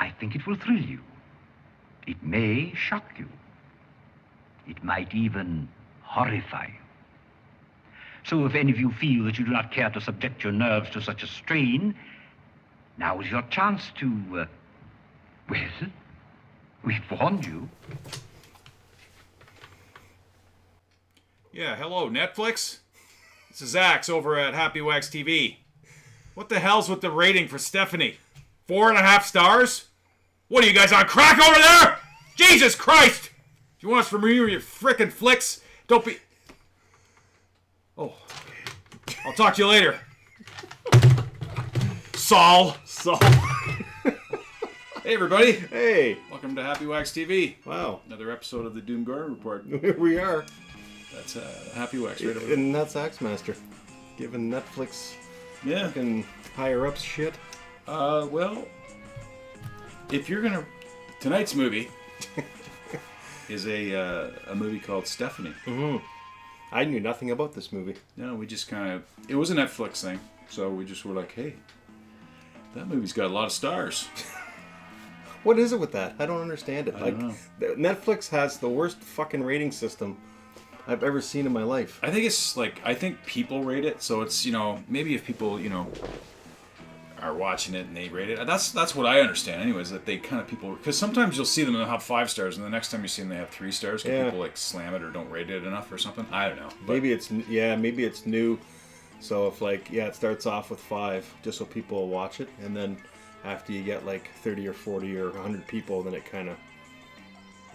I think it will thrill you. It may shock you. It might even horrify you. So if any of you feel that you do not care to subject your nerves to such a strain, now is your chance to, well, we've warned you. Yeah, hello, Netflix? This is Axe over at Happy Wax TV. What the hell's with the rating for Stephanie? 4.5 stars? What are you guys on crack over there? Jesus Christ! If you want us to review your frickin' flicks, don't be... Oh, okay. I'll talk to you later. Saul. Hey, everybody. Hey. Welcome to Happy Wax TV. Wow. Another episode of the Doom Garden Report. Here we are. That's Happy Wax right over. And that's Axemaster. Giving Netflix fucking higher-ups shit. Well, if you're gonna... Tonight's movie is a movie called Stephanie. Mm-hmm. I knew nothing about this movie. No, we just kind of... It was a Netflix thing, so we just were like, hey, that movie's got a lot of stars. What is it with that? I don't understand it. I don't know. Netflix has the worst fucking rating system I've ever seen in my life. I think it's like... I think people rate it, so it's, maybe if people, are watching it and they rate it. That's what I understand anyways, that they kind of people... Because sometimes you'll see them and they'll have 5 stars, and the next time you see them they have 3 stars because people like slam it or don't rate it enough or something. I don't know. But maybe it's new. So if it starts off with 5 just so people will watch it, and then after you get like 30 or 40 or 100 people, then it kind of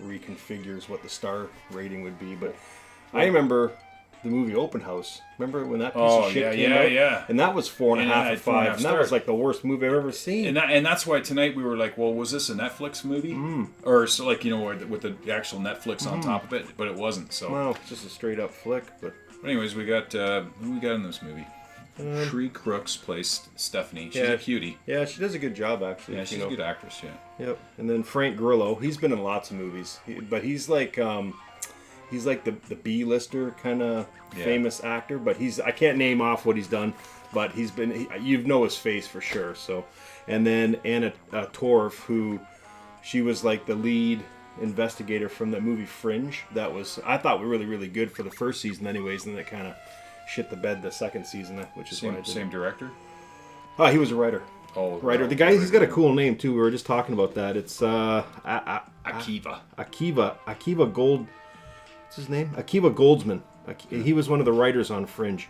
reconfigures what the star rating would be. But I remember the movie Open House. Remember when that piece of shit came out? Yeah. And that was 4.5 out of 5. And that was like the worst movie I've ever seen. And that's why tonight we were like, well, was this a Netflix movie? Or so like, with the actual Netflix on top of it? But it wasn't, so... Well, it's just a straight up flick, but... Anyways, we got... who we got in this movie? Shree Crooks plays Stephanie. She's a cutie. Yeah, she does a good job, actually. Yeah, she's a good actress, yeah. Yep. And then Frank Grillo, he's been in lots of movies. But he's like the B-lister kind of famous actor. But I can't name off what he's done. But you know his face for sure. So, and then Anna Torv, who she was like the lead investigator from the movie Fringe. That was, I thought, were really, really good for the first season anyways. And then it kind of shit the bed the second season, which is why I did. Same director? Oh, he was a writer. Oh, writer. The guy, he's got a cool name too. We were just talking about that. It's Akiva. Akiva Gold. What's his name? Akiva Goldsman. He was one of the writers on Fringe,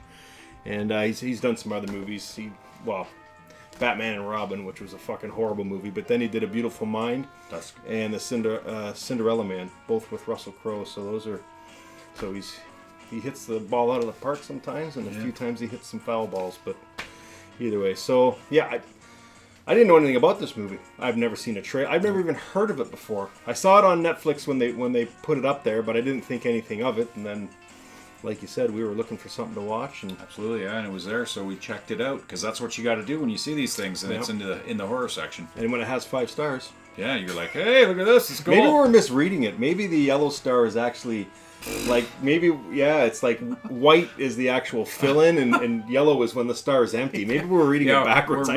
and he's done some other movies. Batman and Robin, which was a fucking horrible movie, but then he did A Beautiful Mind and the Cinderella Man, both with Russell Crowe. He hits the ball out of the park sometimes, and a few times he hits some foul balls. But either way, so yeah, I didn't know anything about this movie. I've never seen a trailer. I've never even heard of it before. I saw it on Netflix when they put it up there, but I didn't think anything of it. And then, like you said, we were looking for something to watch, and absolutely, yeah, and it was there, so we checked it out because that's what you got to do when you see these things, and it's in the horror section. And when it has 5 stars, yeah, you're like, hey, look at this, it's cool. Maybe we're misreading it. Maybe the yellow star is actually. It's like white is the actual fill-in, and yellow is when the star is empty. Maybe we're reading it backwards. We're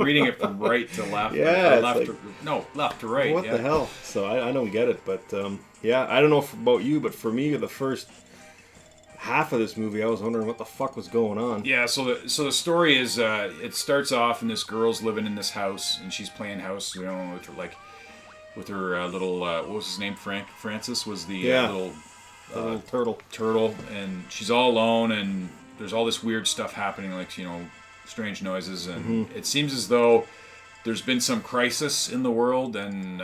reading it from right to left. Left to right. What the hell? So I don't get it, but I don't know about you, but for me, the first half of this movie, I was wondering what the fuck was going on. Yeah, so the story is it starts off, and this girl's living in this house, and she's playing house, with her little what was his name? Francis was the little turtle, and she's all alone, and there's all this weird stuff happening, like strange noises, and it seems as though there's been some crisis in the world, and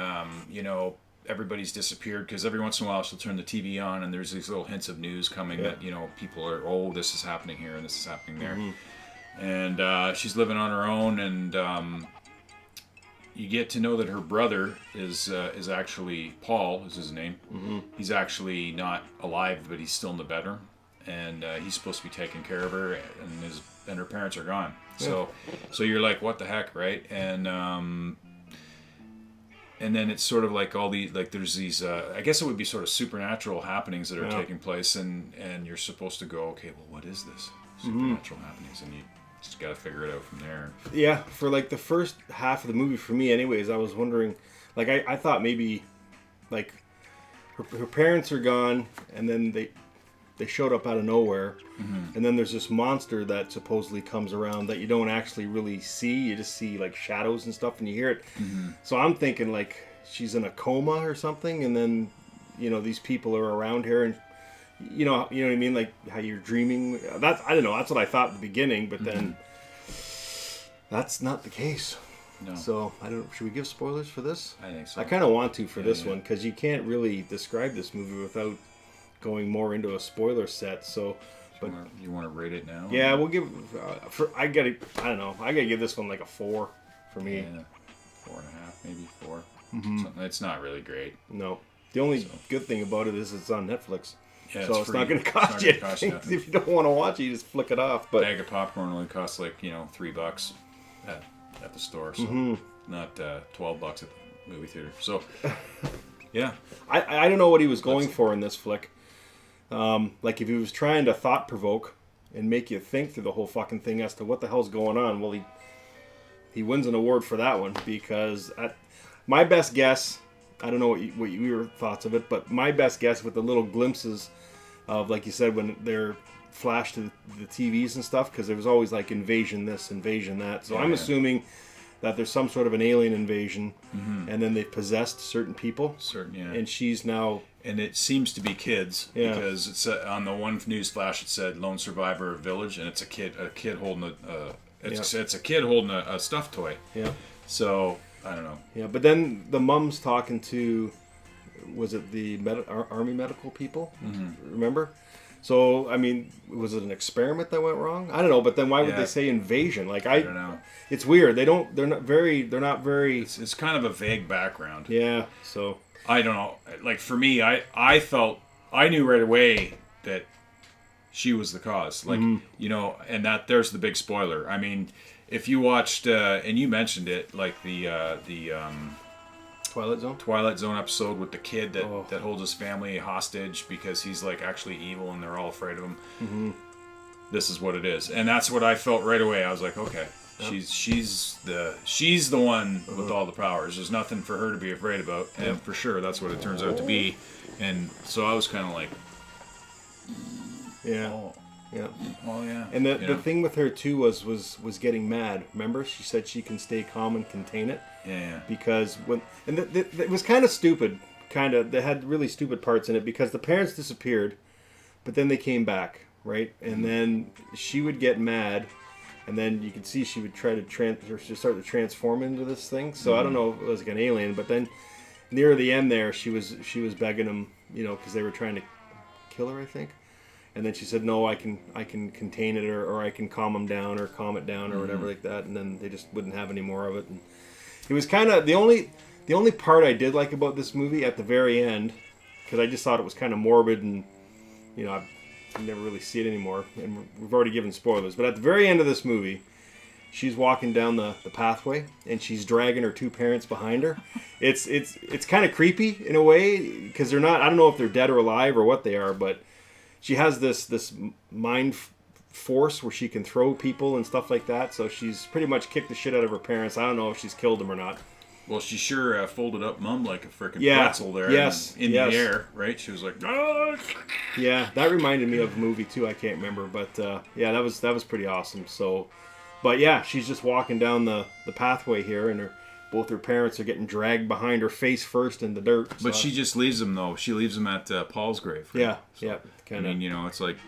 everybody's disappeared, because every once in a while she'll turn the TV on and there's these little hints of news coming that people are, this is happening here and this is happening there, and she's living on her own, and you get to know that her brother is actually Paul, is his name. He's actually not alive, but he's still in the bedroom, and he's supposed to be taking care of her, and her parents are gone. So you're like, what the heck, right? And then it's sort of like all the there's these I guess it would be sort of supernatural happenings that are taking place, and you're supposed to go, okay, well, what is this supernatural happenings? And you Just got to figure it out from there. Yeah, for like the first half of the movie, for me anyways, I was wondering, like I thought maybe, like, her parents are gone, and then they showed up out of nowhere, and then there's this monster that supposedly comes around that you don't actually really see. You just see like shadows and stuff, and you hear it. So I'm thinking like she's in a coma or something, and then these people are around her, and you know what I mean, like how you're dreaming. I don't know. That's what I thought at the beginning, but then that's not the case. No. So I don't. Should we give spoilers for this? I think so. I kind of want to for this one because you can't really describe this movie without going more into a spoiler set. So, but you want to rate it now? Yeah, we'll give. I don't know. I gotta give this one like a 4 for me. Yeah, 4.5, maybe 4. It's not really great. No. The only good thing about it is it's on Netflix. Yeah, so it's not going to cost you anything. If you don't want to watch it, you just flick it off. But bag of popcorn only costs like $3 at the store, so not $12 at the movie theater. So yeah, I don't know what he was going for in this flick. Like if he was trying to thought provoke and make you think through the whole fucking thing as to what the hell's going on. Well, he wins an award for that one because my best guess. I don't know what your thoughts of it, but my best guess with the little glimpses of, like you said, when they're flashed to the TVs and stuff, because there was always like invasion this, invasion that. So I'm assuming that there's some sort of an alien invasion, and then they've possessed certain people. And she's now... And it seems to be kids, because it's on the one news flash it said lone survivor of village, and it's a kid holding it's a kid holding a stuffed toy. Yeah. So... I don't know. Yeah, but then the mom's talking to, was it the army medical people? Remember? So, I mean, was it an experiment that went wrong? I don't know, but then why would they say invasion? Like, I don't know. It's weird. They're not very... It's kind of a vague background. Yeah, so... I don't know. Like, for me, I knew right away that she was the cause. Like, and there's the big spoiler. I mean... If you watched, and you mentioned it, like the Twilight Zone episode with the kid that holds his family hostage because he's like actually evil and they're all afraid of him. This is what it is, and that's what I felt right away. I was like, okay, she's the one with all the powers. There's nothing for her to be afraid about, and for sure that's what it turns out to be. And so I was kind of like, yeah. Oh yeah. And the thing with her too was getting mad. Remember, she said she can stay calm and contain it. Yeah. Because it was kind of stupid. They had really stupid parts in it because the parents disappeared, but then they came back, right? And then she would get mad, and then you could see she would try to start to transform into this thing. So I don't know if it was like an alien, but then near the end there, she was begging them, because they were trying to kill her, I think. And then she said, "No, I can contain it, or I can calm them down, or calm it down, or whatever like that." And then they just wouldn't have any more of it. And it was kind of the only part I did like about this movie at the very end, because I just thought it was kind of morbid, and I never really see it anymore. And we've already given spoilers, but at the very end of this movie, she's walking down the pathway, and she's dragging her two parents behind her. It's kind of creepy in a way because they're not. I don't know if they're dead or alive or what they are, but. She has this mind force where she can throw people and stuff like that. So she's pretty much kicked the shit out of her parents. I don't know if she's killed them or not. Well, she sure folded up Mum like a freaking pretzel there. In the air, right? She was like, "Ah!" Yeah, that reminded me of a movie too. I can't remember, but that was pretty awesome. So, but yeah, she's just walking down the pathway here, and both her parents are getting dragged behind her face first in the dirt. But she just leaves them, though. She leaves them at Paul's grave. Right? Yeah, so, kind of. I mean, it's like...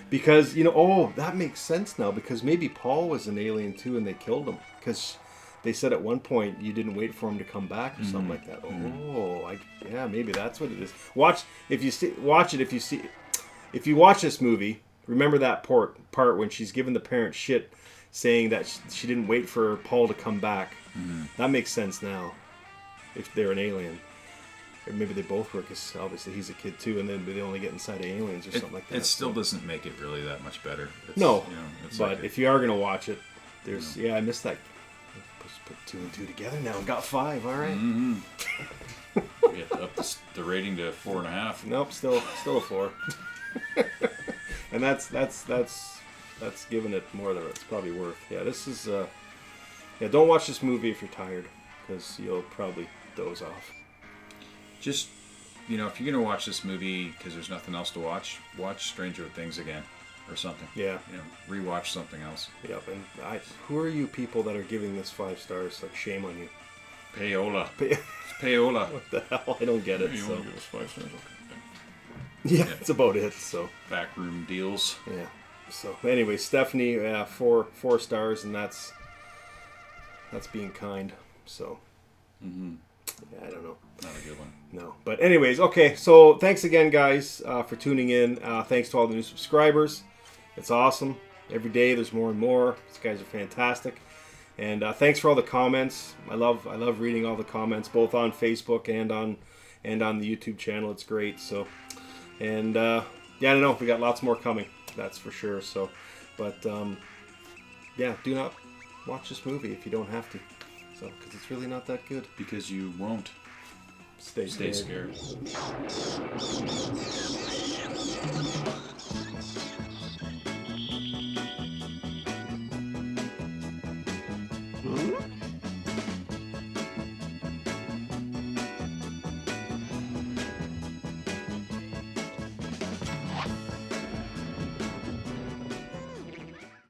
Because, that makes sense now. Because maybe Paul was an alien, too, and they killed him. Because they said at one point you didn't wait for him to come back or something like that. Maybe that's what it is. If you watch this movie, remember that part when she's giving the parents shit, saying that she didn't wait for Paul to come back. That makes sense now. If they're an alien, or maybe they both were, because obviously he's a kid too, and then they only get inside of aliens or something like that. It still doesn't make it really that much better. But if you are gonna watch it, there's I missed that. Let's put 2 and 2 together now and got 5. All right. We have to up the rating to 4.5. Nope, still a 4. And that's that's giving it more than it's probably worth. Yeah, this is. Yeah, don't watch this movie if you're tired, because you'll probably doze off. Just, if you're gonna watch this movie because there's nothing else to watch Stranger Things again, or something. Yeah. Rewatch something else. Yep. And who are you people that are giving this 5 stars? Like, shame on you. Payola. It's payola. What the hell? I don't get it. You So. want to give us 5 stars? Okay. Yeah, that's about it. So. Backroom deals. Yeah. So anyway, Stephanie, 4 stars, and that's being kind. So. Mm-hmm. Yeah, I don't know. Not a good one. No. But anyways, okay. So thanks again, guys, for tuning in. Thanks to all the new subscribers. It's awesome. Every day there's more and more. These guys are fantastic. And thanks for all the comments. I love reading all the comments, both on Facebook and on the YouTube channel. It's great. So, and yeah, I don't know. We got lots more coming. That's for sure. So, but yeah, do not watch this movie if you don't have to. So, because it's really not that good. Because you won't. Stay scared. Hmm?